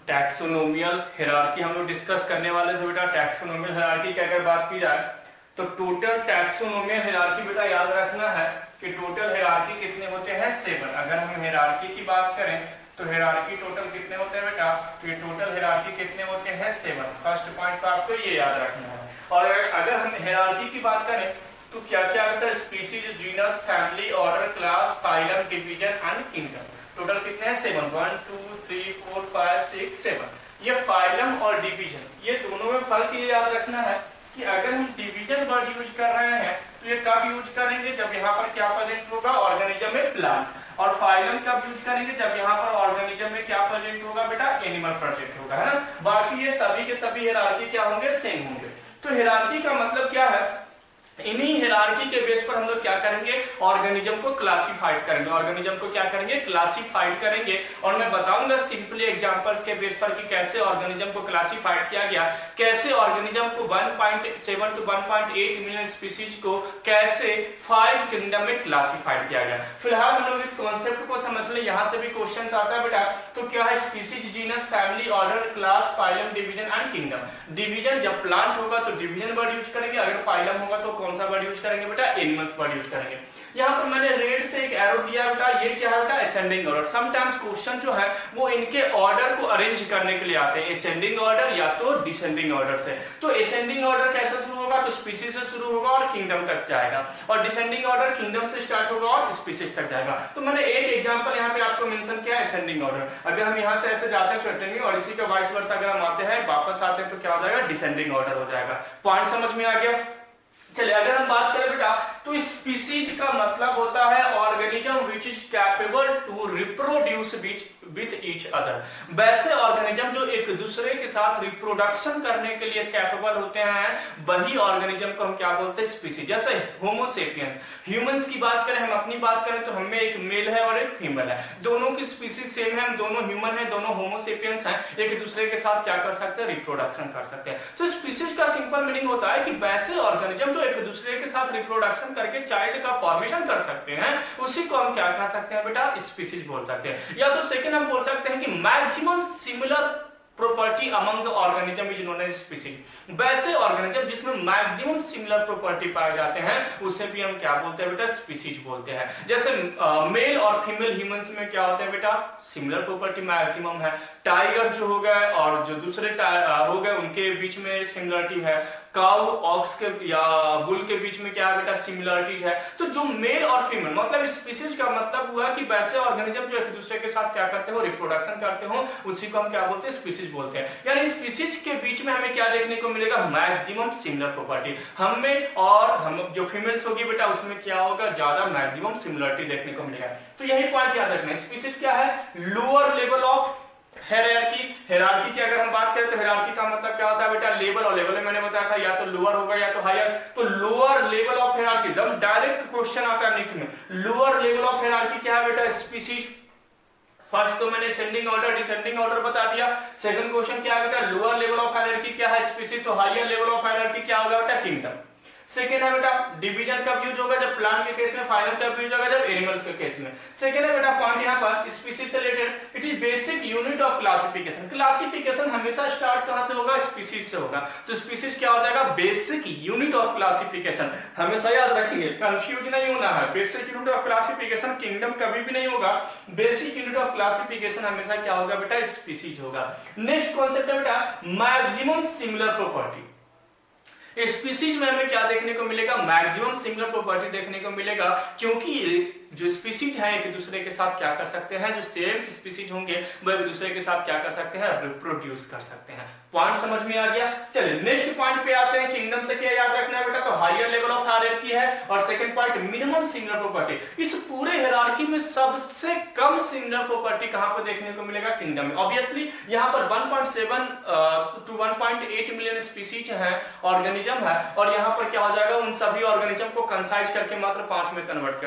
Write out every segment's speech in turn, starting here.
टैक्सोनोमियल hierarchy हम लोग discuss करने वाले थे बेटा। टैक्सोनोमियल हायरार्की की अगर बात की जाए तो टोटल टैक्सोनोमियल हायरार्की बेटा याद रखना है कि टोटल हायरार्की कितने होते हैं 7। अगर हम हायरार्की की बात करें तो हायरार्की टोटल कितने होते हैं बेटा, ये टोटल हायरार्की कितने होते हैं 7। फर्स्ट पॉइंट तो आपको ये याद रखना है। और अगर हम हायरार्की की बात करें तो क्या क्या होता है, species, genus, family, order, class, phylum, division and kingdom. Total कितने हैं 7, 1 2 3 4 5 6 7। ये फाइलम और डिवीजन, ये दोनों में फर्क ये याद रखना है कि अगर हम डिवीजन वर्ड यूज कर रहे हैं तो ये कब यूज करेंगे, जब यहाँ पर क्या प्रेजेंट होगा, ऑर्गेनिज्म में प्लांट। और फाइलम कब यूज करेंगे, जब यहाँ पर ऑर्गेनिज्म में क्या प्रेजेंट होगा बेटा, एनिमल प्रेजेंट होगा, है ना। बाकी ये सभी के सभी हायरार्की क्या होंगे, सेम होंगे। तो हायरार्की का मतलब क्या है, इन्हीं हायरार्की के बेस पर हम लोग क्या करेंगे, ऑर्गेनिज्म को क्लासिफाइड करेंगे। ऑर्गेनिज्म को क्या करेंगे, क्लासिफाइड करेंगे। और मैं बताऊंगा सिंपली एग्जांपल्स के बेस पर कि कैसे ऑर्गेनिज्म को क्लासिफाइड किया गया, कैसे ऑर्गेनिज्म को 1.7 टू 1.8 मिलियन स्पीशीज को कैसे 5 किंगडम में क्लासिफाइड किया गया। फिलहाल हम लोग इस कॉन्सेप्ट को समझ लें, यहां से भी क्वेश्चन आता है बेटा। तो क्या है, species, genus, family, order, class, phylum, division and kingdom. Division जब प्लांट होगा तो डिवीजन वर्ड यूज करेंगे, अगर फाइलम होगा तो कौन सा वर्ड यूज करेंगे बेटा, एनिमल्स वर्ड यूज करेंगे। यहाँ पर मैंने रेड से एक एरो दिया बेटा, ये क्या है बेटा, असेंडिंग ऑर्डर। समटाइम्स क्वेश्चन जो है वो इनके ऑर्डर को अरेंज करने के लिए आते हैं, असेंडिंग ऑर्डर या तो डिसेंडिंग ऑर्डर से। तो असेंडिंग ऑर्डर कैसे शुरू होगा, तो स्पीशीज से शुरू होगा और किंगडम तक जाएगा, और डिसेंडिंग ऑर्डर किंगडम से स्टार्ट होगा और स्पीशीज तक जाएगा। तो मैंने एक एग्जांपल यहाँ पे आपको मेंशन किया, असेंडिंग ऑर्डर। अगर हम यहाँ से ऐसे जाते हैं चढ़ेंगे और इसी का वाइस वर्सा अगर हम आते हैं वापस आते हैं तो क्या हो जाएगा, डिसेंडिंग ऑर्डर हो जाएगा। पॉइंट समझ में आ गया। चलिए अगर हम बात करें बेटा तो स्पीशीज का मतलब होता है organism which is capable to reproduce which each other. वैसे ऑर्गेनिज्म जो एक दूसरे के साथ रिप्रोडक्शन करने के लिए कैपेबल होते हैं, वही ऑर्गेनिज्म को हम क्या बोलते हैं, स्पीशीज। जैसे होमो सेपियंस, ह्यूमंस की बात करें, हम अपनी बात करें तो हमें एक मेल है और एक फीमेल है, दोनों की स्पीशीज सेम है, हम दोनों ह्यूमन है, दोनों होमो सेपियंस हैं, एक दूसरे के साथ क्या कर सकते हैं, रिप्रोडक्शन कर सकते हैं। तो स्पीशीज का सिंपल मीनिंग होता है कि वैसे ऑर्गेनिज्म जो एक दूसरे के साथ रिप्रोडक्शन करके चाइल्ड का फॉर्मेशन कर सकते हैं, उसी को हम क्या कह सकते हैं बेटा, स्पीशीज बोल सकते हैं। या तो सेकंड हम बोल सकते हैं कि maximum similar property among the organism is known as species. वैसे ऑर्गेनिज्म जिसमें मैक्सिमम सिमिलर प्रॉपर्टी पाए जाते हैं उसे भी हम क्या बोलते हैं बेटा, स्पीशीज बोलते हैं। जैसे मेल और फीमेल ह्यूमंस में क्या होते हैं बेटा, सिमिलर प्रॉपर्टी मैक्सिमम है। टाइगर जो हो गए और जो दूसरे हो गए उनके बीच में सिमिलरिटी है। काउ ऑक्स के या बुल के बीच में क्या है बेटा, सिमिलरिटीज है। तो जो मेल और फीमेल मतलब स्पीशीज का मतलब हुआ कि वैसे ऑर्गेनिज्म जो एक दूसरे के साथ क्या करते हो, रिप्रोडक्शन करते हो, उसी को हम क्या बोलते हैं, स्पीशीज बोलते हैं। यानी स्पीशीज के बीच में हमें क्या देखने को मिलेगा, मैक्सिमम सिमिलर प्रॉपर्टी। हम में और हम जो फीमेल्स होगी बेटा उसमें क्या होगा, ज्यादा मैक्सिमम सिमिलरिटी देखने को मिलेगा। तो यही पॉइंट याद रखना है। स्पीशीज क्या है, lower level of hierarchy. Hierarchy की अगर हम बात करें तो हायरार्की का मतलब क्या होता है बेटा, लेवल। और लेवल में मैंने बताया था या तो लोअर होगा या तो हायर। तो लोअर लेवल ऑफ हायरार्की, जब डायरेक्ट क्वेश्चन आता है नीट में, लोअर लेवल ऑफ हायरार्की क्या है बेटा, स्पीशीज। फर्स्ट तो मैंने असेंडिंग ऑर्डर डिसेंडिंग ऑर्डर बता दिया। सेकंड क्वेश्चन क्या है बेटा, लोअर लेवल ऑफ हायरार्की क्या है, स्पीशीज। तो हायर लेवल ऑफ हायरार्की क्या होगा बेटा, किंगडम। सेकेंड है बेटा डिवीजन कब यूज होगा, जब प्लांट के केस में। फाइलम कब यूज होगा, जब एनिमल्स के केस में। सेकेंड है बेटा पॉइंट यहाँ पर स्पीशीज से related, it is basic unit of classification. Classification हमेशा स्टार्ट कहां से होगा, स्पीशीज से होगा। तो स्पीशीज क्या हो जाएगा, बेसिक यूनिट ऑफ क्लासिफिकेशन। हमेशा याद रखेंगे, कंफ्यूज नहीं होना है। Basic unit of classification kingdom कभी भी नहीं होगा, बेसिक यूनिट ऑफ क्लासिफिकेशन हमेशा क्या होगा बेटा, स्पीशीज होगा। नेक्स्ट कॉन्सेप्ट है बेटा मैक्सिमम सिमिलर प्रॉपर्टी। स्पीशीज में हमें क्या देखने को मिलेगा, मैक्सिमम सिमिलर प्रॉपर्टी देखने को मिलेगा, क्योंकि जो स्पीशीज है एक दूसरे के साथ क्या कर सकते हैं, जो सेम स्पीशीज होंगे वो एक दूसरे के साथ क्या कर सकते हैं, रिप्रोड्यूस कर सकते हैं। पॉइंट समझ में आ गया। चलिए नेक्स्ट पॉइंट पे आते हैं। किंगडम से क्या याद रखना है बेटा, तो हायर लेवल ऑफ हायरार्की है। और second point minimum similar property. इस पूरे हायरार्की में सबसे कम सिमिलर प्रॉपर्टी कहां पर देखने को मिलेगा, किंगडम में। ऑब्वियसली यहां पर 1.7 टू 1.8 मिलियन स्पीशीज है, ऑर्गेनिज्म है, और यहां पर क्या हो जाएगा, उन सभी ऑर्गेनिज्म को कंसाइज करके मात्र 5 में कन्वर्ट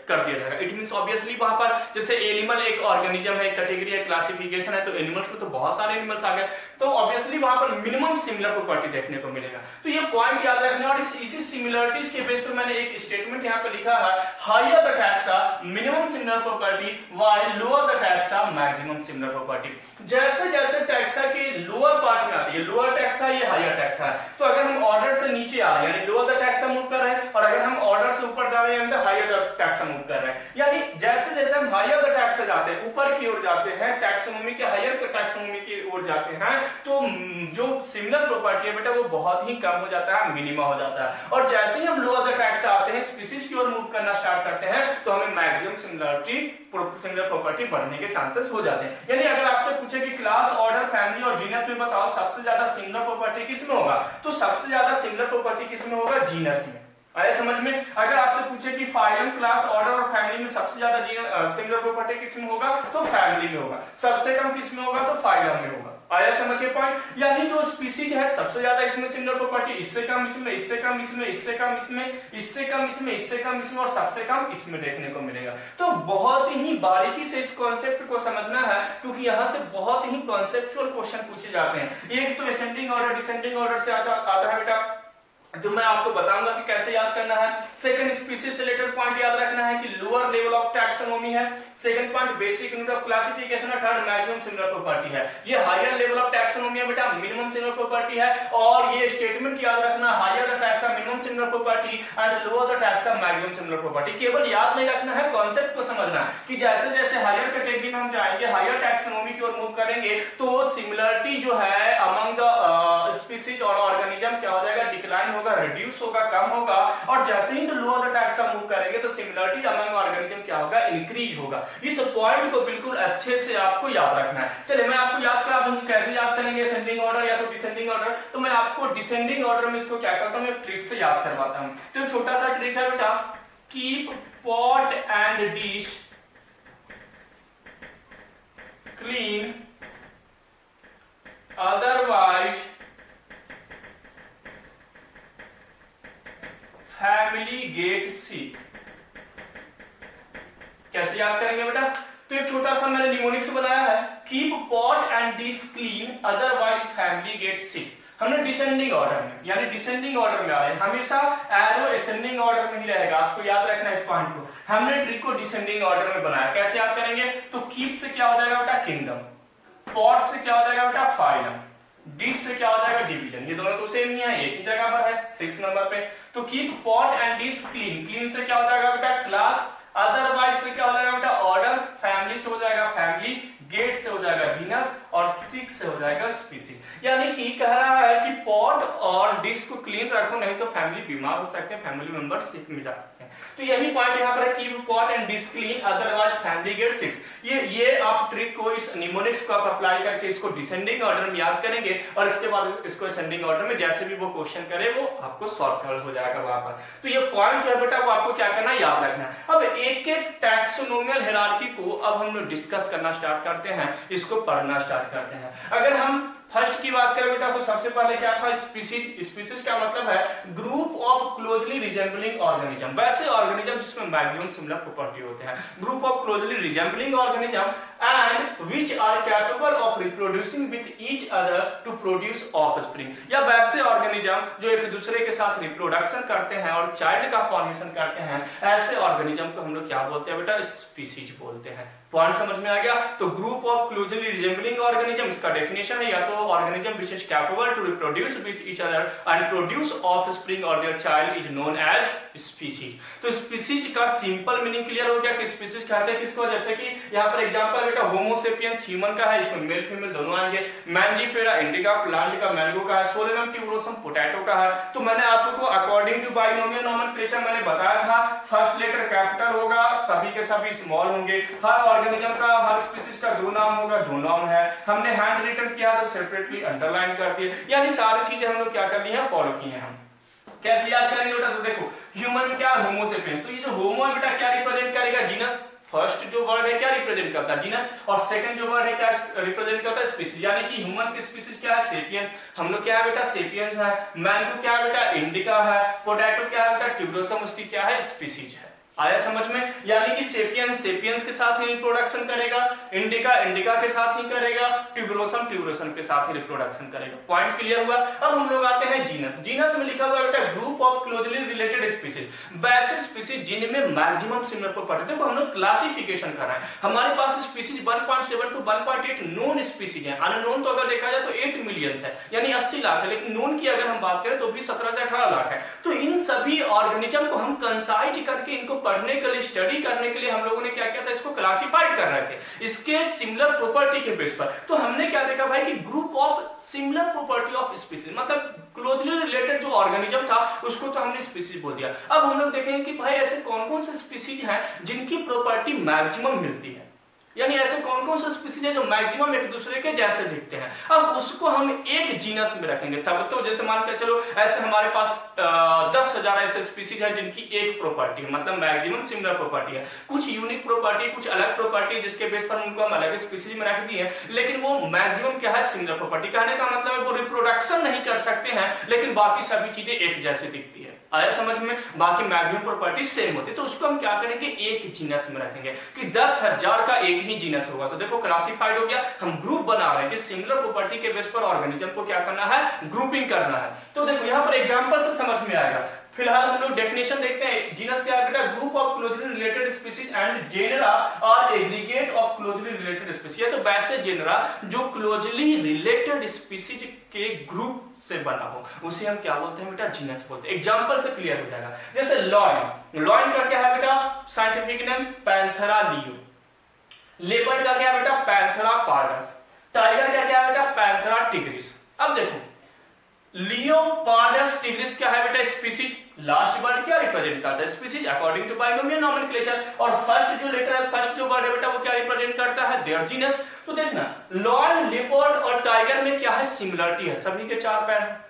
कर दिया दिया जाएगा। इट मींस ऑब्वियसली वहां पर जैसे एनिमल एक ऑर्गेनिज्म है, क्लासिफिकेशन है, क्लासिफिकेशन है, तो एनिमल्स में तो बहुत सारे एनिमल्स आ गए, तो ऑब्वियसली वहां पर मिनिमम सिमिलर प्रॉपर्टी देखने को मिलेगा। तो ये पॉइंट याद रखना। और इसी सिमिलरिटीज के बेस पे मैंने एक स्टेटमेंट यहाँ पे लिखा है, higher the taxa minimum similar property while lower the taxa maximum similar property. जैसे जैसे टैक्सा के लोअर पार्ट में आती है, लोअर टैक्सा ये हायर टैक्सा है, तो अगर हम ऑर्डर से नीचे आ रहे हैं यानी लोअर द टैक्सा मूव कर रहे हैं, और अगर हम ऑर्डर से ऊपर जा रहे हैं तो हायर द टैक्सा मूव कर रहे हैं। यानी जैसे जैसे हम हायर द टैक्सा जाते हैं, ऊपर की ओर जाते हैं, टैक्सोनॉमी के हायर के टैक्सोनॉमी की ओर जाते हैं, तो जो सिमिलर प्रॉपर्टी है बेटा वो बहुत ही कम हो जाता है, मिनिमम हो जाता है। और जैसे ही हम लोअर द टैक्सा आते हैं, स्पीशीज की ओर मूव करना स्टार्ट करते हैं, तो हमें मैक्सिमम सिमिलर प्रॉपर्टी बढ़ने के चांसेस हो जाते हैं। यानी अगर आपसे पूछे कि क्लास, ऑर्डर, फैमिली और जीनस में बताओ सबसे ज्यादा सिमिलर प्रॉपर्टी किसमें होगा, तो सबसे ज्यादा सिमिलर प्रॉपर्टी किसमें होगा, जीनस में। आया समझ में? अगर आपसे पूछे कि फाइलम, क्लास, ऑर्डर और फैमिली में सबसे ज्यादा सिमिलर प्रॉपर्टी किसमें होगा, तो फैमिली में होगा। सबसे कम किसमें होगा, तो फाइलम में होगा। आया समझिए पॉइंट? यानी जो स्पीशीज है सबसे ज्यादा इसमें सिमिलर प्रॉपर्टी, इससे कम इसमें, इससे कम इसमें, इससे कम इसमें, इससे कम इसमें, इससे कम इसमें और सबसे कम इसमें देखने को मिलेगा। तो बहुत ही बारीकी से इस कॉन्सेप्ट को समझना है, क्योंकि यहाँ से बहुत ही कॉन्सेप्चुअल क्वेश्चन पूछे जाते हैं। एक तो असेंडिंग ऑर्डर, डिसेंडिंग ऑर्डर से आता है बेटा, जो मैं आपको बताऊंगा कि कैसे याद करना है। सेकंड स्पीशीज से रिलेटेड पॉइंट याद रखना है कि लोअर लेवल ऑफ टैक्सोनॉमी है। Second point basic unit of classification है। थर्ड मैक्सिमम सिमिलर प्रॉपर्टी है। ये हायर लेवल ऑफ टैक्सोनॉमी है बेटा, मिनिमम सिमिलर प्रॉपर्टी है। और ये स्टेटमेंट याद रखना, higher the taxa minimum similar property and lower the taxa maximum similar property. केवल याद नहीं रखना है, कॉन्सेप्ट को समझना कि जैसे जैसे हायर कैटेगरी में हम जाएंगे, हायर टैक्सोनॉमी की ओर मूव करेंगे, तो सिमिलरिटी जो है अमंग द स्पीशीज और ऑर्गेनिज्म क्या हो जाएगा, डिक्लाइन होगा, रिड्यूस होगा, कम होगा। और जैसे ही लोअर द टैक्सा मूव करेंगे तो सिमिलरिटी अमंग ऑर्गेनिज्म क्या होगा, इंक्रीज होगा। इस पॉइंट को बिल्कुल अच्छे से आपको याद रखना है। चलिए मैं आपको याद करा दूं कैसे याद करेंगे, असेंडिंग ऑर्डर या तो डिसेंडिंग ऑर्डर। तो मैं आपको डिसेंडिंग ऑर्डर में इसको क्या करता हूं, मैं ट्रिक से याद करवाता हूं। तो छोटा सा ट्रिक है बेटा, keep pot and dish clean otherwise family get sick। कैसे याद करेंगे बेटा? तो एक छोटा सा मैंने निमोनिक से बनाया है, keep pot and dish clean otherwise family get sick. हमने डिसेंडिंग ऑर्डर में यानी डिसेंडिंग ऑर्डर में आ रहे हैं, हमेशा एरो असेंडिंग ऑर्डर में ही रहेगा, आपको याद रखना है इस पॉइंट को। हमने ट्रिक को डिसेंडिंग ऑर्डर में बनाया। कैसे याद करेंगे? तो कीप से क्या हो जाएगा बेटा, किंगडम। पॉट से क्या हो जाएगा बेटा, फाइलम। डिश से क्या हो जाएगा, डिवीजन। ये दोनों तो सेम ही है, एक ही जगह पर है, 6 नंबर पे। तो keep pot and dish clean. Clean से क्या हो जाएगा बेटा, क्लास। अदरवाइज से क्या हो जाएगा बेटा, ऑर्डर। फैमिली से हो जाएगा फैमिली। गेट से हो जाएगा जीनस। और सिक से हो जाएगा स्पीशीज। यानी कि कह रहा है कि पॉट और डिश को क्लीन रखो, नहीं तो फैमिली बीमार हो सकते हैं, फैमिली मेंबर सिक में जा सकते हैं। तो यही पॉइंट यहाँ पर है, keep pot and dish clean otherwise family get sick. ये आप ट्रिक को, इस निमोनिक्स को आप अप्लाई करके इसको डिसेंडिंग ऑर्डर में याद करेंगे, और इसके बाद इसको असेंडिंग ऑर्डर में जैसे भी वो क्वेश्चन करे वो आपको सॉल्व हो जाएगा वहां पर। तो ये पॉइंट जो है बेटा वो आपको क्या करना है, याद रखना है। अब एक एक टैक्सोनोमियल हायरार्की को अब हम लोग डिस्कस करना स्टार्ट करते हैं, इसको पढ़ना स्टार्ट करते हैं। अगर हम फर्स्ट की बात करें बेटा, तो सबसे पहले क्या था, स्पीशीज। स्पीशीज का मतलब है group of closely resembling organism, वैसे ऑर्गेनिज्म जिसमें मैक्सिमम सिमिलर प्रॉपर्टी होते हैं। Group of closely resembling organism and which are capable of reproducing with each other to produce offspring. या वैसे ऑर्गेनिज्म जो एक दूसरे के साथ रिप्रोडक्शन करते हैं और चाइल्ड का फॉर्मेशन करते हैं, ऐसे ऑर्गेनिज्म को हम लोग क्या बोलते हैं बेटा, स्पीशीज बोलते हैं। पॉइंट समझ में आ गया? तो group of closely resembling organism, इसका डेफिनेशन है या तो organism which is capable to reproduce with each other and produce offspring और their child is known as species. तो स्पीशीज का सिंपल मीनिंग क्लियर हो गया कि स्पीशीज कहते हैं किसको, जैसे कि यहाँ पर एग्जांपल बेटा होमो सेपियंस ह्यूमन का है, इसमें मेल फीमेल दोनों आएंगे। मैंजीफेरा इंडिका प्लांट का, मैंगो का है। सोलेनम ट्यूबरोसम पोटैटो का है। तो मैंने आपको अकॉर्डिंग टू बाइनोमियल नोमेनक्लेचर मैंने बताया था, फर्स्ट लेटर कैपिटल होगा, सभी के सभी स्मॉल होंगे। हर ऑर्गेनिज्म का, हर स्पीशीज का दो नाम होगा, दो नाम है। हमने हैंड रिटन किया तो सेपरेटली अंडरलाइन कर दिए। यानी सारी चीजें हम लोग क्या कर ली है, फॉलो की हैं हम। कैसे याद करेंगे बेटा? तो देखो ह्यूमन में क्या है, होमो सेपियंस। तो ये जो होमो है बेटा क्या रिप्रेजेंट करेगा, जीनस। फर्स्ट जो वर्ड है क्या रिप्रेजेंट करता है, जीनस। और सेकंड जो वर्ड है क्या रिप्रेजेंट करता है, स्पीशीज। यानी कि ह्यूमन की स्पीशीज क्या है, सेपियंस। हम लोग क्या है बेटा, सेपियंस है। मैंगो क्या है बेटा, इंडिका है। पोटैटो क्या है बेटा, ट्यूबरोसम, उसकी क्या है, स्पीशीज है। आया समझ में? यानी कि सेपियंस सेपियंस के साथ ही रिप्रोडक्शन करेगा, इंडिका इंडिका के साथ ही करेगा, ट्यूबरोसम ट्यूबरोसम के साथ ही रिप्रोडक्शन करेगा। पॉइंट क्लियर हुआ? अब हम लोग आते हैं जीनस। जीनस में लिखा हुआ है बेटा group of closely related species, वैसे स्पीसीज जिनमें मैक्सिमम सिमिलर प्रॉपर्टी। देखो हम लोग क्लासिफिकेशन कर रहे हैं, हमारे पास स्पीसीज 1.7 टू 1.8 नोन स्पीसीज है। अननोन तो अगर देखा जाए तो 8 मिलियन है, यानी 80 लाख है, लेकिन नोन की अगर हम बात करें तो भी 17 से 18 लाख है। तो इन सभी ऑर्गेनिज्म को हम कंसाइज करके इनको पढ़ने के लिए, स्टडी करने के लिए हम लोगों ने क्या किया था, इसको क्लासिफाइड कर रहे थे इसके सिमिलर प्रॉपर्टी के बेस पर। तो हमने क्या देखा भाई कि group of similar property of species, मतलब क्लोजली रिलेटेड जो ऑर्गेनिज्म था उसको तो हमने स्पीसीज बोल दिया। अब हम लोग देखेंगे कि भाई ऐसे कौन कौन से स्पीसीज हैं जिनकी प्रॉपर्टी मैक्सिमम मिलती है, यानी ऐसे कौन कौन से स्पीसीज है जो मैक्सिमम एक दूसरे के जैसे दिखते हैं। अब उसको हम एक जीनस में रखेंगे। तब तो जैसे मान के चलो ऐसे हमारे पास 10,000 ऐसे स्पीसीज है जिनकी एक प्रॉपर्टी है, मतलब मैक्सिमम सिमिलर प्रॉपर्टी है। कुछ यूनिक प्रॉपर्टी, कुछ अलग प्रॉपर्टी जिसके बेस पर उनको हम अलग स्पीसीज में रख दिए, लेकिन वो मैक्सिमम क्या है, सिमिलर प्रॉपर्टी। कहने का मतलब है वो रिप्रोडक्शन नहीं कर सकते हैं, लेकिन बाकी सभी चीजें एक जैसी दिखती है। आया समझ में? बाकी मैक्सिमम प्रॉपर्टी सेम होती है। तो उसको हम क्या करेंगे, एक जीनस में रखेंगे कि 10,000 का एक ही जीनस होगा। तो देखो क्लासिफाइड हो गया, हम ग्रुप बना रहे हैं कि सिमिलर प्रॉपर्टी के बेस पर ऑर्गेनिज्म को क्या करना है, ग्रुपिंग करना है। तो देखो यहां पर एग्जांपल से समझ में आएगा। फिलहाल हम लोग डेफिनेशन देखते हैं। जीनस क्या है बेटा, group of closely related species and genera और aggregate of closely related species. तो वैसे जेनरा जो क्लोजली रिलेटेड स्पीसीज के ग्रुप से बना हो उसे हम क्या बोलते हैं बेटा, जीनस बोलते हैं। एग्जांपल से क्लियर हो जाएगा। जैसे लॉयन, लॉयन का क्या है बेटा, scientific name Panthera leo. Leopard का क्या है बेटा, पैंथेरा पार्डस। टाइगर का क्या है बेटा, पैंथेरा टिग्रिस। अब देखो लियोपार्डस टिग्रिस क्या है बेटा, स्पीसीज। लास्ट वर्ड क्या रिप्रेजेंट करता है, species according to binomial nomenclature. और फर्स्ट जो लेटर है, फर्स्ट जो वर्ड है बेटा वो क्या रिप्रेजेंट करता है, देयर जीनस। तो देखना लॉयन, लेपर्ड और टाइगर में क्या है, सिमिलरिटी है। सभी के 4 पैर हैं,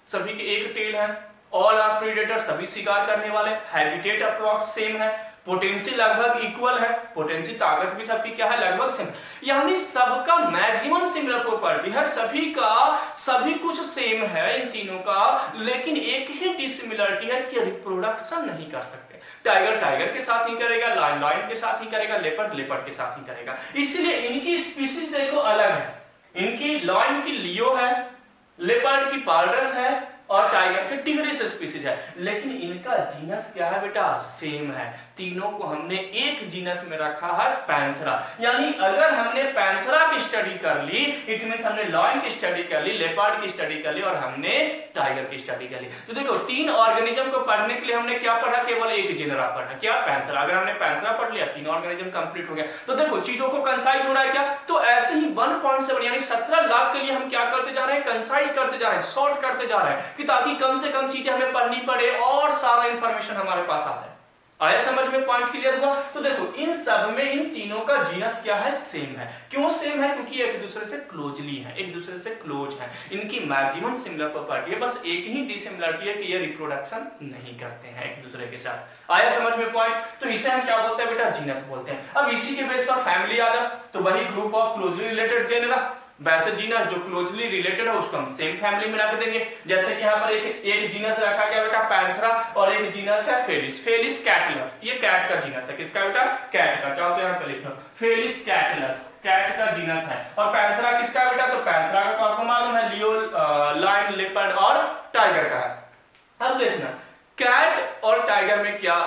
सभी के एक टेल है। ऑल आर प्रीडेटर, सभी शिकार करने वाले। हैबिटेट अप्रॉक्स सेम है। पोटेंसी लगभग इक्वल है, पोटेंसी ताकत भी सबकी क्या है, लगभग सेम। यानी सबका मैक्सिमम सिमिलर प्रॉपर्टी है, सभी का सभी कुछ सेम है इन तीनों का, लेकिन एक ही डिसिमिलरिटी है कि रिप्रोडक्शन नहीं कर सकते। टाइगर टाइगर के साथ ही करेगा, लायन लायन के साथ ही करेगा, लेपर्ड लेपर्ड के साथ ही करेगा। इसलिए इनकी स्पीसीज देखो अलग है। इनकी लायन की लियो है, लेपर्ड की पार्डस है और टाइगर के टिग्रिस स्पीसीज है, लेकिन इनका जीनस क्या है बेटा, सेम है। तीनों को हमने एक जीनस में रखा है, पैंथेरा। यानी अगर हमने पैंथेरा की स्टडी कर ली, इट मींस हमने लॉयन की स्टडी कर ली, लेपर्ड की स्टडी कर ली और हमने टाइगर की स्टडी कर ली। तो देखो 3 ऑर्गेनिज्म को पढ़ने के लिए हमने क्या पढ़ा, केवल एक जेनरा पढ़ा, क्या, पैंथेरा। अगर हमने पैंथेरा पढ़ लिया, 3 ऑर्गेनिज्म कंप्लीट हो गया। तो देखो चीजों को कंसाइज हो रहा है क्या, तो ऐसे ही 1.7 यानी 17 लाख के लिए हम क्या करते जा रहे हैं, कंसाइज करते जा रहे हैं, शॉर्ट करते जा रहे हैं, कि ताकि कम से कम चीजें हमें पढ़नी पड़े और सारा इंफॉर्मेशन हमारे पास आ जाए। आया समझ में? पॉइंट क्लियर हुआ? तो देखो इन सब में इन तीनों का जीनस क्या है, सेम है। क्यों सेम है, क्योंकि एक दूसरे से क्लोजली है, एक दूसरे से क्लोज है। इनकी मैक्सिमम सिमिलर प्रॉपर्टी है, बस एक ही डिसिमिलरिटी है कि ये रिप्रोडक्शन नहीं करते हैं एक दूसरे के साथ। आया समझ में पॉइंट? तो इसे हम क्या बोलते हैं बेटा, जीनस बोलते हैं। अब इसी के बेस पर फैमिली आ जाए, तो वही group of closely related genera. वैसे जीनस जो क्लोजली रिलेटेड है उसको हम सेम फैमिली में रख देंगे। जैसे कि यहाँ पर एक जीनस रखा गया बेटा पैंथेरा और एक जीनस है फेलिस। फेलिस कैटलस, ये कैट का जीनस है। किसका बेटा, कैट का। चाहो तो यहाँ पे लिख लो फेलिस कैटलस, कैट का जीनस है। और पैंथेरा किसका बेटा, तो पैंथेरा का तो आपको मालूम है लियो, लायन, लेपर्ड और टाइगर का है। अब देखना कैट और टाइगर में क्या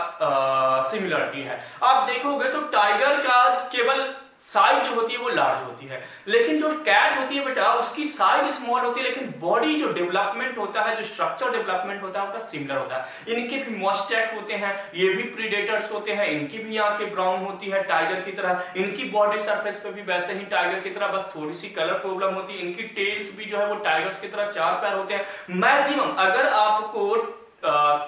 सिमिलरिटी है। आप देखोगे तो टाइगर का केवल साइज जो होती है वो लार्ज होती है, लेकिन जो कैट होती है बेटा उसकी साइज स्मॉल होती है, लेकिन बॉडी जो डेवलपमेंट होता है, जो स्ट्रक्चर डेवलपमेंट होता है उसका सिमिलर होता है। इनके भी मस्टैक होते हैं, ये भी प्रीडेटर्स होते हैं, इनकी भी आंखें ब्राउन होती है टाइगर की तरह। इनकी बॉडी सरफेस पे भी वैसे ही टाइगर की तरह, बस थोड़ी सी कलर प्रॉब्लम होती है। इनकी टेल्स भी जो है वो टाइगर्स की तरह 4 पैर होते हैं। मैक्सिमम अगर आपको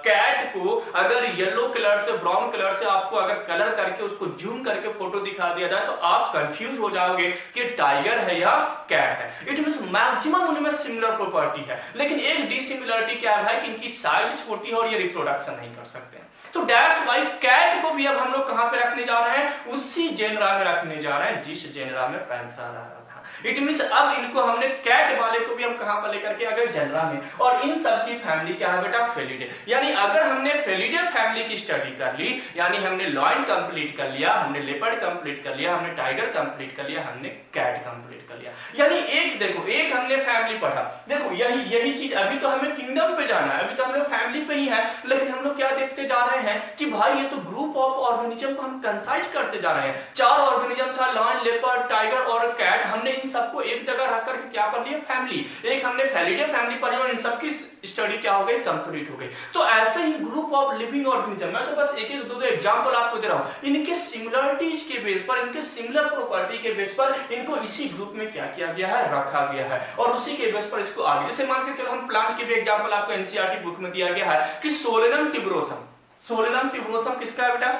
कैट को अगर येलो कलर से, ब्राउन कलर से आपको अगर कलर करके उसको जूम करके फोटो दिखा दिया जाए तो आप कंफ्यूज हो जाओगे कि टाइगर है या कैट है। इट मींस मैक्सिमम उनमें सिमिलर प्रॉपर्टी है, लेकिन एक डिसिमिलरिटी क्या है कि इनकी साइज छोटी है और ये रिप्रोडक्शन नहीं कर सकते हैं। तो दैट्स व्हाई कैट को भी अब हम लोग कहां पे रखने जा रहे हैं, उसी जेनरा में रखने जा रहे हैं जिस जेनरा में पैंथेरा रहा था। इट मींस अब इनको हमने कैट वाले को भी हम कहां पर लेकर के आ गए, जनरा में, और इन सब की फैमिली क्या है बेटा, फेलिडे। यानी अगर हमने फेलिडे फैमिली की स्टडी कर ली, यानी हमने लॉयन कंप्लीट कर लिया, हमने लेपर्ड कंप्लीट कर लिया, हमने टाइगर कंप्लीट कर लिया, हमने कैट कंप्लीट कर लिया, यानी एक देखो एक हमने फैमिली पढ़ा। देखो यही चीज, अभी तो हमें किंगडम पे जाना है, अभी तो हम लोग फैमिली पे ही है, लेकिन हम लोग क्या देखते जा रहे हैं कि भाई ये तो ग्रुप ऑफ ऑर्गेनिज्म को हम कंसाइज करते जा रहे हैं। 4 ऑर्गेनिज्म था, लॉयन, लेपर्ड, टाइगर और कैट, हमने इन सबको एक जगह रख करके क्या कर लिया, फैमिली। एक हमने फेलिडे फैमिली पढ़ी और इन सबकी स्टडी क्या हो गई, कंप्लीट हो गई। तो ऐसे ही ग्रुप ऑफ लिविंग ऑर्गेनिज्म, मैं तो बस एक एक दो एग्जांपल आपको दे रहा हूं, इनके सिमिलरिटीज के बेस पर, इनके सिमिलर प्रॉपर्टी के बेस पर इनको इसी ग्रुप में क्या किया गया है, रखा गया है, और उसी के बेस पर इसको आगे, जैसे मान के चलो हम प्लांट के भी एग्जांपल आपको एनसीईआरटी बुक में दिया गया है कि सोलेनम ट्यूबरोसम, सोलेनम ट्यूबरोसम किसका है बेटा,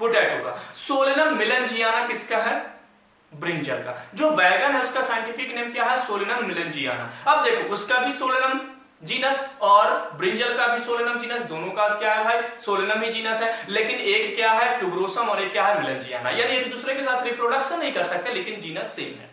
पोटैटो का। सोलेनम मेलनजियाना किसका है, ब्रिंजल का। जो बैगन है उसका साइंटिफिक नेम क्या है, सोलेनम मेलनजियाना। अब देखो उसका भी सोलेनम जीनस और ब्रिंजल का भी सोलेनम जीनस, दोनों का क्या है भाई, सोलेनम ही जीनस है, लेकिन एक क्या है ट्यूबरोसम और एक क्या है मेलनजियाना, यानी एक दूसरे के साथ रिप्रोडक्शन नहीं कर सकते, लेकिन जीनस सेम है,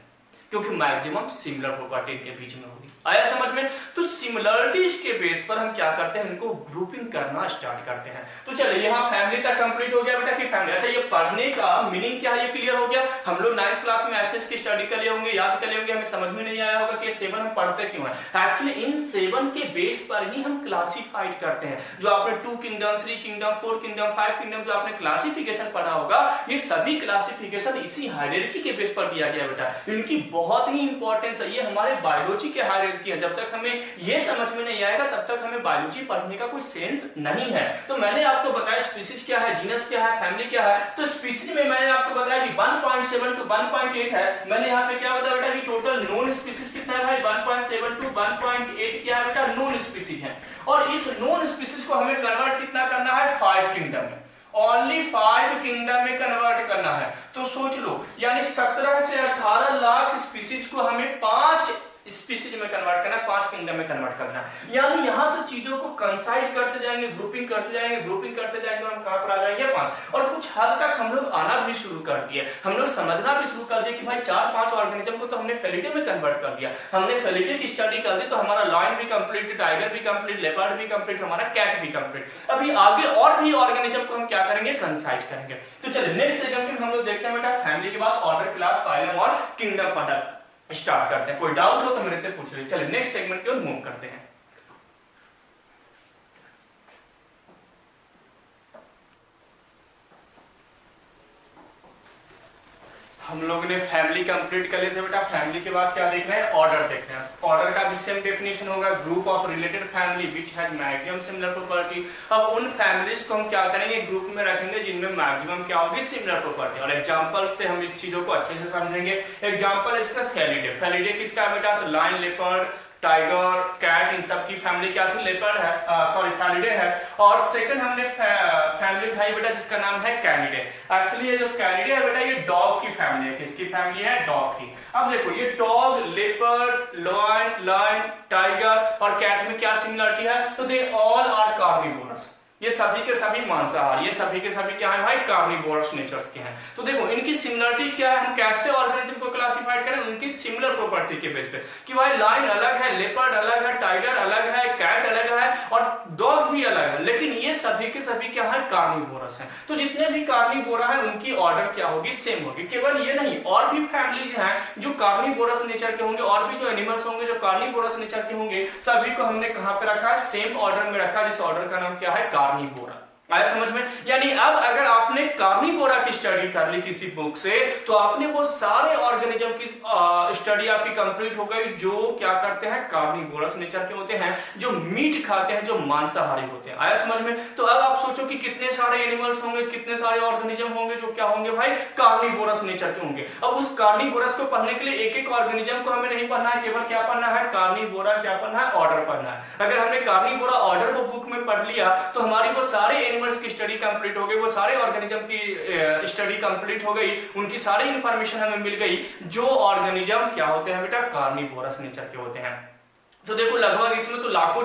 क्योंकि मैक्सिमम सिमिलर प्रॉपर्टी इनके बीच में होगी। आया समझ में? तो सिमिलरिटीज के बेस पर हम क्या करते हैं, इनको ग्रुपिंग करना स्टार्ट करते हैं। तो चलिए यहाँ फैमिली तक कंप्लीट हो गया बेटा कि फैमिली। अच्छा ये पढ़ने का मीनिंग क्या है ये क्लियर हो गया। हम लोग 9th क्लास में एसेट्स की स्टडी कर लिए होंगे, याद कर लिए होंगे, हमें समझ में नहीं आया होगा कि 7 हम पढ़ते क्यों है। एक्चुअली इन 7 के बेस पर ही हम क्लासिफाइड करते हैं। जो आपने 2 किंगडम, 3 किंगडम, 4 किंगडम, 5 किंगडम जो आपने क्लासिफिकेशन पढ़ा होगा, ये सभी क्लासिफिकेशन इसी हायरार्की के बेस पर दिया गया बेटा। इनकी बहुत ही इंपॉर्टेंस है, ये हमारे बायोलॉजी के हायरार्की है। जब तक हमें ये समझ में नहीं आएगा तब तक हमें बायोलॉजी पढ़ने का कोई सेंस नहीं है। तो मैंने आपको बताया स्पीशीज क्या है, जीनस क्या है, फैमिली क्या है। तो स्पीशीज में मैंने आपको बताया कि 1.7 टू 1.8 है। मैंने यहाँ पे क्या बताया बेटा कि टोटल नॉन स्पीशीज कितना है भाई, 1.7 टू 1.8 क्या है बेटा, नॉन स्पीशीज है। और इस नॉन स्पीशीज को हमें कन्वर्ट कितना करना है, 5 किंगडम में, ओनली 5 किंगडम में कन्वर्ट करना है। तो सोच लो यानी 17 से 18 लाख स्पीशीज को हमें 5 स्पीशीज में कन्वर्ट करना है, 5 किंगडम में कन्वर्ट करना है। यानी यहां से चीजों को कंसाइज करते जाएंगे, ग्रुपिंग करते जाएंगे, ग्रुपिंग करते जाएंगे, और हम कहां पर आ जाएंगे, 5। और कुछ हद तक हम लोग आना भी शुरू कर दिए, हम लोग समझना भी शुरू कर दिए कि भाई 4-5 ऑर्गेनिज्म को तो हमने फेलिडे में कन्वर्ट कर दिया। हमने फेलिडे की स्टडी कर दी तो हमारा लॉयन भी कंप्लीट, टाइगर भी कंप्लीट, लेपर्ड भी कंप्लीट, हमारा कैट भी कंप्लीट। अभी आगे और भी ऑर्गेनिज्म को हम क्या करेंगे, कंसाइज करेंगे। तो चलिए नेक्स्ट सेगमेंट में हम लोग देखते हैं बेटा फैमिली के बाद ऑर्डर, क्लास, फाइलम और किंगडम पढ़ना स्टार्ट करते हैं। कोई डाउट हो तो मेरे से पूछ लीजिए। चलिए नेक्स्ट सेगमेंट की ओर मूव करते हैं। हम लोग ने फैमिली कंप्लीट कर लिए थे बेटा। फैमिली के बाद क्या देखना है, ऑर्डर देखना है। ऑर्डर का भी सेम डेफिनेशन होगा, group of related family which has maximum similar property. अब उन फैमिलीज को हम क्या करेंगे, ग्रुप में रखेंगे जिनमें मैक्सिमम क्या होगी, सिमिलर प्रॉपर्टी। और एग्जांपल से हम इस चीजों को अच्छे से समझेंगे। एग्जांपल इसका फेलिडे। फेलिडे किसका बेटा, तो लायन, लेपर्ड, टाइगर, कैट, इन सब की फैमिली क्या थी, लेपर्ड है, सॉरी फेलिडे है। और सेकंड हमने फैमिली उठाई बेटा जिसका नाम है कैनिडे। एक्चुअली ये जो कैनिडे है बेटा ये डॉग की फैमिली है। किसकी फैमिली है, डॉग की। अब देखो ये डॉग, लेपर्ड, लायन, टाइगर और कैट में क्या सिमिलरिटी है, तो दे ऑल आर कार्निवोरस। ये सभी के सभी मांसाहारी, ये सभी के सभी क्या है भाई, कार्निवोरस नेचर्स के हैं। तो देखो इनकी सिमिलरिटी क्या है, हम कैसे ऑर्गेनिज्म को क्लासिफाइड करें, उनकी सिमिलर प्रॉपर्टी के बेस पे कि भाई लायन अलग है, लेपर्ड अलग है, टाइगर अलग है, कैट अलग है और डॉग भी अलग है, लेकिन ये सभी के सभी क्या है, कार्निवोरस हैं। तो जितने भी कार्निवोरा हैं उनकी ऑर्डर क्या होगी, सेम होगी। केवल ये नहीं, और भी फैमिलीज हैं जो कार्निवोरस नेचर के होंगे, और भी जो एनिमल्स होंगे जो कार्निवोरस नेचर के होंगे, सभी को हमने कहां पे रखा है, सेम ऑर्डर में रखा, जिस ऑर्डर का नाम क्या है, कार्निवोरा। आया समझ में? यानी अब अगर आपने कार्निवोरा की स्टडी कर ली किसी बुक से, तो आपने वो सारे ऑर्गेनिज्म की स्टडी आपकी कंप्लीट हो गई जो क्या करते हैं, कार्निवोरस नेचर के होते हैं, जो मीट खाते हैं, जो मांसाहारी होते हैं। आया समझ में? तो अब आप सोचो कि कितने सारे एनिमल्स होंगे, कितने सारे ऑर्गेनिज्म होंगे जो क्या होंगे भाई, कार्निवोरस नेचर के होंगे। अब उस कार्निवोरस को पढ़ने के लिए एक एक ऑर्गेनिज्म को हमें नहीं पढ़ना है, केवल क्या पढ़ना है, कार्निवोरा क्या पढ़ना है, ऑर्डर पढ़ना है। अगर हमने कार्निवोरा ऑर्डर को बुक में पढ़ लिया तो हमारी वो सारे एनिमल्स की स्टडी कंप्लीट हो गई, वो सारे ऑर्गेनिज्म की स्टडी कंप्लीट हो गई, उनकी सारी इंफॉर्मेशन हमें मिल गई जो ऑर्गेनिज्म क्या होते हैं बेटा, कार्निवोरस नेचर के होते हैं। तो देखो लगभग इसमें तो लाखों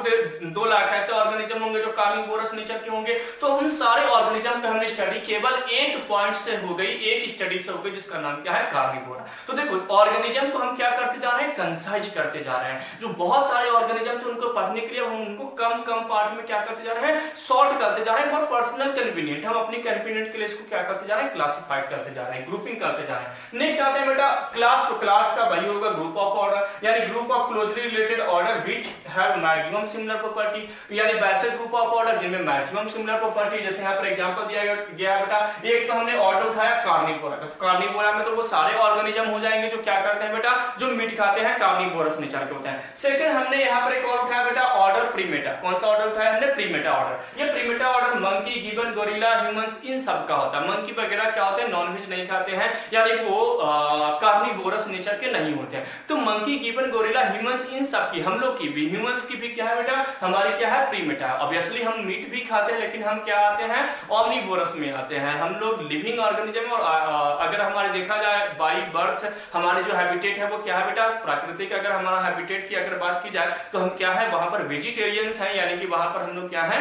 2 लाख ऐसे ऑर्गेनिज्म होंगे जो कार्निवोरस नेचर के होंगे। तो उन सारे ऑर्गेनिज्म पे हमने स्टडी केवल एक पॉइंट से हो गई, एक स्टडी से हो गई, जिसका नाम क्या है, कार्निवोरा। तो देखो ऑर्गेनिज्म को हम क्या करते जा रहे हैं, कंसाइज करते जा रहे हैं। जो बहुत सारे ऑर्गेनिज्म थे उनको पढ़ने के लिए हम उनको कम कम पार्ट में क्या करते जा रहे हैं, शॉर्ट करते जा रहे हैं। फॉर पर्सनल कन्वीनियंट हम अपनी कन्वीनियंट के लिए इसको क्या करते जा रहे हैं, क्लासिफाइड करते जा रहे हैं, ग्रुपिंग करते जा रहे हैं। नेक्स्ट आते हैं बेटा क्लास। तो क्लास का वही होगा ग्रुप ऑफ ऑर्डर, यानी group of closely related order which have maximum similar property, यानी वैसे ग्रुप ऑफ ऑर्डर जिनमें मैक्सिमम सिमिलर प्रॉपर्टी। जैसे यहाँ पर एग्जांपल दिया गया बेटा, एक तो हमने ऑर्डर उठाया कार्निवोरा। तो कार्निवोरा में तो वो सारे ऑर्गेनिज्म हो जाएंगे जो क्या करते हैं बेटा, जो मीट खाते हैं, कार्निवोरस नेचर के होते हैं। सेकंड हमने यहाँ पर एक और उठाया बेटा ऑर्डर प्रीमेटा। कौन सा ऑर्डर उठाया हमने, प्रीमेटा ऑर्डर। ये primata order monkey, gibbon, gorilla, humans इन सब का होता है। मंकी वगैरह क्या होते हैं, नॉनवेज नहीं खाते हैं, यानी वो कार्निवोरस नेचर के नहीं होते हैं। तो मंकी, गिबन, गोरिल्ला, ह्यूमंस इन सब की, हम लोग की भी, ह्यूमंस की भी क्या है बेटा, हमारी क्या है, प्रीमेटा। ऑब्वियसली हम मीट भी खाते हैं लेकिन हम क्या आते हैं, ऑमनीवोरस में आते हैं। हम लोग लिविंग ऑर्गेनिज्म, और अगर हमारे देखा जाए बाई बर्थ हमारे जो हैबिटेट है वो क्या है बेटा, प्राकृतिक। अगर हमारा हैबिटेट की अगर बात की जाए तो हम क्या है, वहां पर वेजिटेरियंस हैं, यानी कि वहां पर हम लोग क्या है,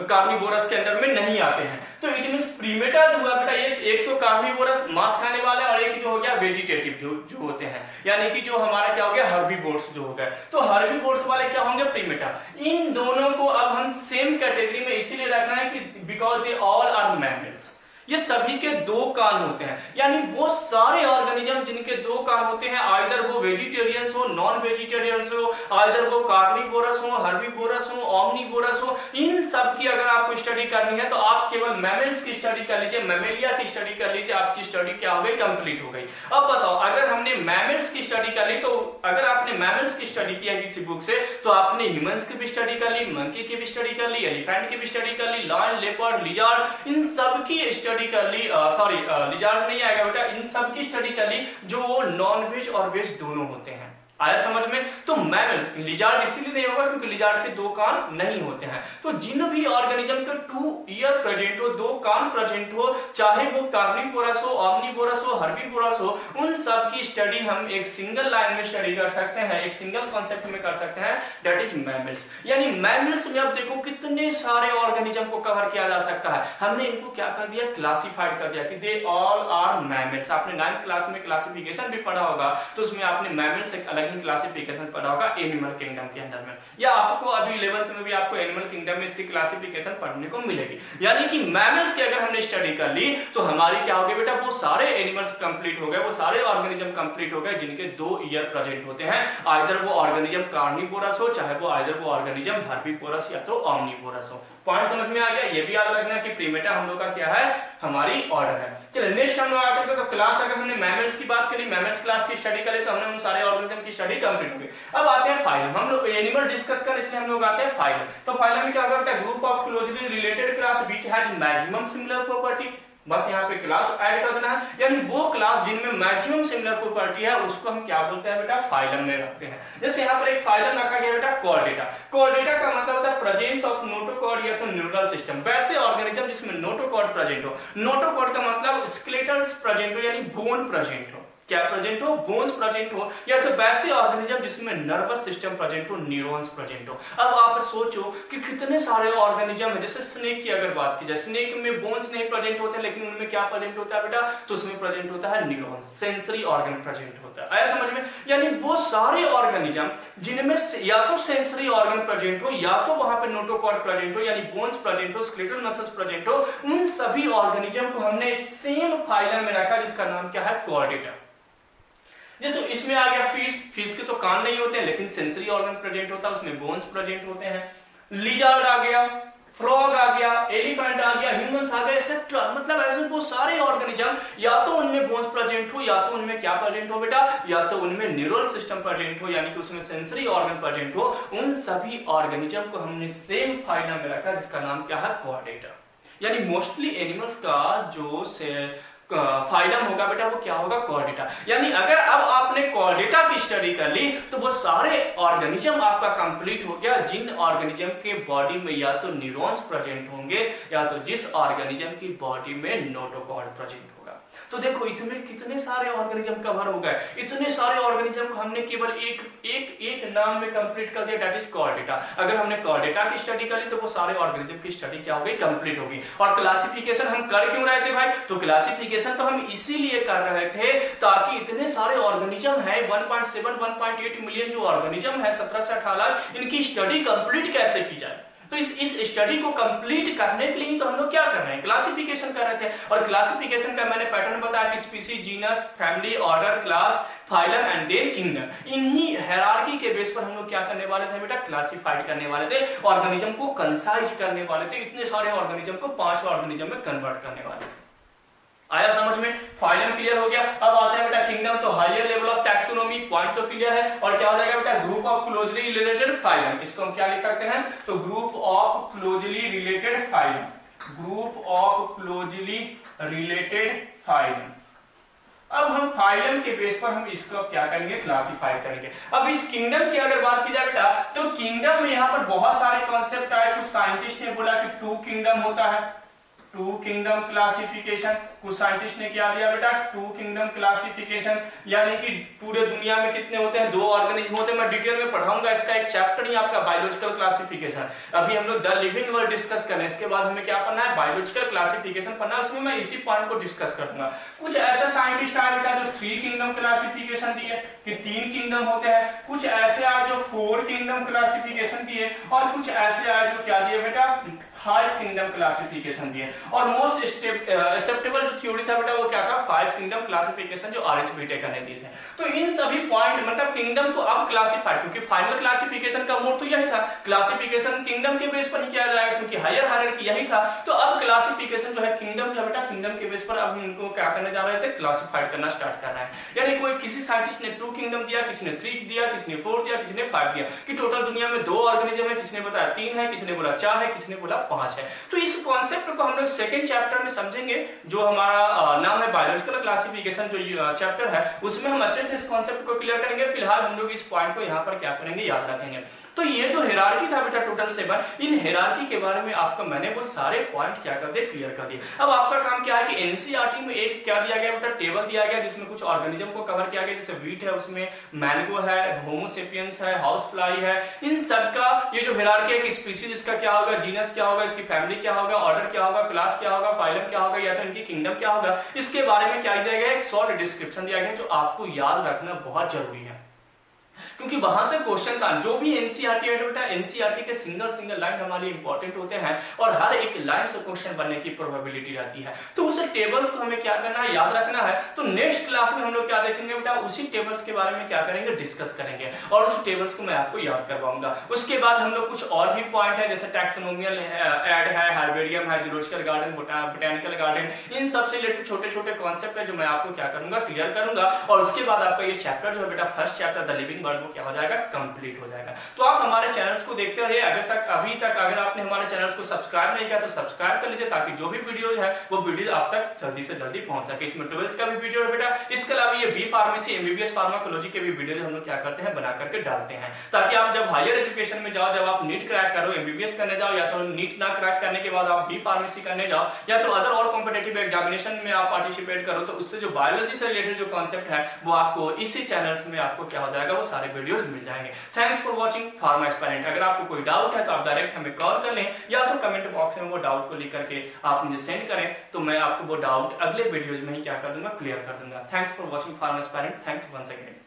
कार्निवोरस के अंदर में नहीं आते हैं। तो इट मींस प्रीमेटा जो हुआ बेटा, ये एक तो कार्निवोरस मांस खाने वाले, और एक जो हो गया वेजिटेटिव जो होते हैं, यानी कि जो हमारा क्या हो गया, हर्बीवोर्स जो हो गए। तो हर्बीवोर्स वाले क्या होंगे, प्रीमेटा। इन दोनों को अब हम सेम कैटेगरी में इसीलिए रखना है कि because they all are mammals. ये सभी के 2 कान होते हैं, यानी वो सारे ऑर्गेनिज्म जिनके 2 कान होते हैं, आइदर वो वेजिटेरियंस हो, नॉन वेजिटेरियंस हो, आइदर वो कार्निवोरस हो, हर्बीवोरस हो, ओमनीवोरस हो, इन सब की अगर आपको स्टडी करनी है तो आप केवल मैमल्स की स्टडी कर लीजिए, मैमेलिया की स्टडी कर लीजिए, आपकी स्टडी क्या हो गई, कंप्लीट हो गई। अब बताओ, अगर हमने मैमल्स की स्टडी कर ली, तो अगर आपने मैमल्स की स्टडी की है किसी बुक से, तो आपने ह्यूमंस की भी स्टडी कर ली, मंकी की भी स्टडी कर ली, एलिफेंट की भी स्टडी कर ली, लायन, लेपर्ड, लिजार्ड, इन सब की स्टडी कर ली। सॉरी लिजार्ड नहीं आएगा बेटा, इन सब की स्टडी कर ली जो नॉन वेज और वेज दोनों होते हैं। आया समझ में? तो मैमल्स, लिजार्ड इसीलिए नहीं होगा क्योंकि लिजार्ड के 2 कान नहीं होते हैं। तो जिन भी ऑर्गेनिज्म के 2 ईयर प्रेजेंट हो, 2 कान प्रेजेंट हो, चाहे वो कार्निवोरस हो, ओमनीवोरस हो, हर्बीवोरस हो, उन सब की स्टडी हम एक सिंगल लाइन में स्टडी कर सकते हैं, एक सिंगल कॉन्सेप्ट में कर सकते हैं, दैट इज मैमल्स। यानी मैमल्स में अब देखो कितने सारे ऑर्गेनिज्म को कवर किया जा सकता है। हमने इनको क्या कर दिया, क्लासिफाइड कर दिया कि दे ऑल आर मैमल्स। आपने 9th क्लास में क्लासिफिकेशन भी पढ़ा होगा, तो उसमें आपने मैमल्स एक अलग क्लासिफिकेशन पढ़ा होगा एनिमल किंगडम के अंदर में, या आपको अभी 11th में भी आपको एनिमल किंगडम में इसकी क्लासिफिकेशन पढ़ने को मिलेगी। यानी कि मैमल्स की अगर हमने स्टडी कर ली तो हमारी क्या हो गई बेटा, वो सारे एनिमल्स कंप्लीट हो गए, वो सारे ऑर्गेनिज्म कंप्लीट हो गए जिनके 2 ईयर प्रेजेंट होते हैं। आइदर वो ऑर्गेनिज्म कार्निवोरस हो, चाहे वो आइदर वो ऑर्गेनिज्म हर्बीवोरस या तो ओमनीवोरस हो। पॉइंट समझ में आ गया? ये भी याद रखना कि प्रीमेटा हम लोग का क्या है, हमारी ऑर्डर है। चलिए नेक्स्ट हम लोग आते हैं क्लास। अगर हमने मैमल्स की बात करी, मैमल्स क्लास की स्टडी करी, तो हमने उन सारे ऑर्गेनिज्म की स्टडी कंप्लीट हो गई। अब आते हैं फाइलम। हम लोग एनिमल डिस्कस कर, इसलिए हम लोग आते हैं फाइलम। तो फाइलम में क्या होगा बेटा, group of closely related class which has maximum similar property. बस यहाँ पे क्लास ऐड कर देना है, यानी वो क्लास जिनमें मैक्सिमम सिमिलर प्रॉपर्टी है उसको हम क्या बोलते हैं बेटा, फाइलम में रखते हैं। जैसे यहाँ पर एक फाइलम रखा गया बेटा कॉर्डेटा। कॉर्डेटा का मतलब होता है प्रेजेंस ऑफ नोटोकॉर्ड या तो न्यूरल सिस्टम। वैसे ऑर्गेनिज्म जिसमें नोटोकॉर्ड प्रेजेंट हो, नोटोकॉर्ड का मतलब स्केलेटल्स प्रेजेंट हो, यानी बोन प्रेजेंट हो, क्या प्रेजेंट हो, बोन्स प्रेजेंट हो, या तो वैसे ऑर्गेनिज्म जिसमें नर्वस सिस्टम प्रेजेंट हो, न्यूरॉन्स प्रेजेंट हो। अब आप सोचो कि कितने सारे ऑर्गेनिज्म है। जैसे स्नेक की अगर बात की जाए, स्नेक में बोन्स नहीं प्रेजेंट होते, लेकिन उनमें क्या प्रेजेंट होता है बेटा, तो उसमें प्रेजेंट होता है न्यूरॉन्स, सेंसरी ऑर्गन प्रेजेंट होता है। आया समझ में? यानी वो सारे ऑर्गेनिज्म जिनमें या तो सेंसरी ऑर्गन प्रेजेंट हो, या तो वहां पे नोटोकॉर्ड प्रेजेंट हो, यानी बोन्स प्रेजेंट हो, स्केलेटल मसल्स प्रेजेंट हो, उन सभी ऑर्गेनिज्म को हमने सेम फाइलम में रखा जिसका नाम क्या है, कॉर्डेटा। जैसे इसमें आ गया फिश। फिश के तो कान नहीं होते हैं लेकिन सेंसरी ऑर्गन प्रेजेंट होता है, उसमें बोन्स प्रेजेंट होते हैं। लिजार्ड आ गया, फ्रॉग आ गया, एलिफेंट आ गया, ह्यूमंस आ गए, एक्सेट्रा। मतलब ऐसे वो सारे ऑर्गेनिज्म या तो उनमें बोन्स प्रेजेंट हो, या तो उनमें क्या प्रेजेंट हो बेटा, या तो उनमें न्यूरल सिस्टम प्रेजेंट हो, यानी कि उसमें सेंसरी ऑर्गन प्रेजेंट हो। उन सभी ऑर्गेनिज्म को हमने सेम फाइलम में रखा जिसका नाम क्या है, कॉर्डेटा। यानी मोस्टली एनिमल्स का जो से फाइलम होगा बेटा वो क्या होगा, कॉर्डेटा। यानी अगर अब आपने कॉर्डेटा की स्टडी कर ली तो वो सारे ऑर्गेनिज्म आपका कंप्लीट हो गया, जिन ऑर्गेनिज्म के बॉडी में या तो न्यूरॉन्स प्रेजेंट होंगे या तो जिस ऑर्गेनिज्म की बॉडी में नोटोकॉर्ड प्रेजेंट होगा। तो देखो इसमें कितने सारे ऑर्गेनिज्म कवर हो गए, इतने सारे ऑर्गेनिज्म को हमने केवल एक नाम में कंप्लीट कर दिया, दैट इज कॉर्डेटा। अगर हमने कॉर्डेटा की स्टडी कर ली तो वो सारे ऑर्गेनिज्म की स्टडी क्या हो गई, कंप्लीट होगी। और क्लासिफिकेशन हम कर क्यों रहे थे भाई, तो क्लासिफिकेशन तो हम इसीलिए कर रहे थे ताकि इतने सारे ऑर्गेनिज्म है 1.7 1.8 मिलियन जो ऑर्गेनिज्म है 17 से 18 लाख, इनकी स्टडी कंप्लीट कैसे की जाए। तो इस स्टडी को कंप्लीट करने के लिए तो हम लोग क्या कर रहे हैं, क्लासिफिकेशन कर रहे थे। और क्लासिफिकेशन का मैंने पैटर्न बताया कि species, genus, family, order, class, phylum and then kingdom. इन्हीं हायरार्की के बेस पर हम लोग क्या करने वाले थे बेटा, क्लासिफाइड करने वाले थे, ऑर्गेनिज्म को कंसाइज करने वाले थे, इतने सारे ऑर्गेनिज्म को 5 ऑर्गेनिज्म में कन्वर्ट करने वाले थे। आया समझ में, फाइलम क्लियर हो गया। अब आते हैं बेटा किंगडम, तो higher level of taxonomy, point तो क्लियर है। और क्या हो जाएगा बेटा, group of closely related phylum, इसको हम क्या लिख सकते हैं, तो group of closely related phylum, group of closely related phylum. अब हम फाइलम के बेस पर हम इसको क्या करेंगे, क्लासिफाई करेंगे। अब इस किंगडम की अगर बात की जाए बेटा, तो किंगडम में यहाँ पर बहुत सारे कॉन्सेप्ट आए। कुछ साइंटिस्ट ने बोला कि 2 किंगडम होता है, 2 किंगडम क्लासिफिकेशन। कुछ साइंटिस्ट ने क्या दिया बेटा, 2 किंगडम क्लासिफिकेशन, यानी कि पूरे दुनिया में कितने होते हैं, 2 ऑर्गेनिज्म होते हैं। मैं डिटेल में पढ़ाऊंगा, इसका एक चैप्टर ही आपका बायोलॉजिकल क्लासिफिकेशन। अभी हम लोग द लिविंग वर्ल्ड डिस्कस कर रहे हैं, इसके बाद हमें क्या पढ़ना है, बायोलॉजिकल क्लासिफिकेशन पढ़ना है। उसमें मैं इसी पॉइंट को डिस्कस करूंगा। कुछ ऐसे साइंटिस्ट आए बेटा जो 3 किंगडम क्लासिफिकेशन दिए कि 3 किंगडम होते हैं। कुछ ऐसे आए जो 4 किंगडम क्लासिफिकेशन दिए, और कुछ ऐसे आए जो क्या दिए बेटा, 5 किंगडम क्लासिफिकेशन दिए। और मोस्ट एक्सेप्टेबल जो थ्योरी था बेटा वो क्या था, 5 किंगडम क्लासिफिकेशन जो आरएच बीटेक ने दिए थे। तो इन सभी पॉइंट मतलब किंगडम तो अब क्लासिफाइड, क्योंकि फाइनल क्लासिफिकेशन का मोड तो यही था, क्लासिफिकेशन किंगडम के बेस पर ही किया जाएगा, क्योंकि हायर हायरार्की यही था। तो अब क्लासिफिकेशन जो है किंगडम जो बेटा, किंगडम के बेस पर अब इनको क्या करने जा रहे थे, क्लासिफाइड करना स्टार्ट कर रहे हैं। यानी कोई किसी साइंटिस्ट ने 2 किंगडम दिया, किसी ने 3 दिया, किसी ने 4 दिया, किसी ने 5 दिया, कि टोटल दुनिया में 2 ऑर्गेनिज्म है, किसी ने बताया 3 है, किसी ने बोला 4 है, किसी ने बोला 5 है। तो इस कॉन्सेप्ट को हम लोग सेकंड चैप्टर में समझेंगे, जो हमारा नाम है बायोलॉजिकल क्लासिफिकेशन जो चैप्टर है, उसमें हम अच्छे से इस कॉन्सेप्ट को क्लियर करेंगे। फिलहाल हम लोग इस पॉइंट को यहाँ पर क्या करेंगे, याद रखेंगे। तो ये जो हायरार्की था बेटा टोटल 7, इन हायरार्की के बारे में आपको मैंने वो सारे पॉइंट क्या कर दिए, क्लियर कर दिए। अब आपका काम क्या है कि एनसीईआरटी में एक क्या दिया गया बेटा, टेबल दिया गया जिसमें कुछ ऑर्गेनिज्म को कवर किया गया, जैसे व्हीट है उसमें मैंगो है, होमो सेपियंस है, हाउस फ्लाई है, इन सब का ये जो हायरार्की है कि स्पीशीज इसका क्या होगा, जीनस क्या होगा, इसकी फैमिली क्या होगा, ऑर्डर क्या होगा, क्लास क्या होगा, फाइलम क्या होगा, या तो इनकी किंगडम क्या होगा, इसके बारे में क्या दिया गया, एक शॉर्ट डिस्क्रिप्शन दिया गया जो आपको याद रखना बहुत जरूरी है, क्योंकि वहां से क्वेश्चंस आए। जो भी एनसीईआरटी है बेटा, एनसीईआरटी के सिंगल लाइन हमारे लिए इंपॉर्टेंट होते हैं, और हर एक लाइन से क्वेश्चन बनने की प्रोबेबिलिटी रहती है। तो उस टेबल्स को हमें क्या करना है, याद रखना है। तो नेक्स्ट क्लास में हम लोग क्या देखेंगे बेटा, उसी टेबल्स के बारे में क्या करेंगे, डिस्कस करेंगे, और उस टेबल्स को मैं आपको याद करवाऊंगा। उसके बाद हम लोग कुछ और भी पॉइंट है, जैसे टैक्सोनोमियल ऐड है, हार्बेरियम है, जूलॉजिकल गार्डन, बोटानिकल गार्डन, इन सबसे रिलेटेड छोटे-छोटे कॉन्सेप्ट है जो मैं आपको क्या करूंगा, क्लियर करूंगा। और उसके बाद आपका ये चैप्टर जो है बेटा, first chapter the living world, क्या हो जाएगा, कंप्लीट हो जाएगा। तो आप हमारे चैनल्स को देखते रहिए। अभी तक अगर आपने हमारे चैनल्स को सब्सक्राइब नहीं किया तो सब्सक्राइब कर लीजिए, ताकि जो भी वीडियो है वो वीडियो आप तक जल्दी से जल्दी पहुंच सके। इसमें 12th का भी वीडियो है बेटा, इसके अलावा ये बी फार्मेसी, एमबीबीएस फार्माकोलॉजी के भी वीडियो हम लोग क्या करते हैं, बना करके डालते हैं, ताकि आप जब हायर एजुकेशन में जाओ, जब आप नीट क्रैक करो, एमबीबीएस करने जाओ, या तो नीट ना क्रैक करने के बाद आप बी फार्मेसी करने जाओ, या तो अदर और कॉम्पिटिटिव एग्जामिनेशन में आप पार्टिसिपेट करो, तो उससे जो बायोलॉजी से रिलेटेड जो कॉन्सेप्ट है वो आपको इसी चैनल्स में आपको क्या हो जाएगा, वो सारे वीडियोस मिल जाएंगे। Thanks for watching pharma aspirant. अगर आपको कोई डाउट है तो आप डायरेक्ट हमें कॉल कर लें, या तो कमेंट बॉक्स में वो डाउट को लिख करके आप मुझे सेंड करें, तो मैं आपको वो डाउट अगले वीडियोज में ही क्या कर दूंगा, क्लियर कर दूंगा। Thanks for watching pharma aspirant. Thanks once again.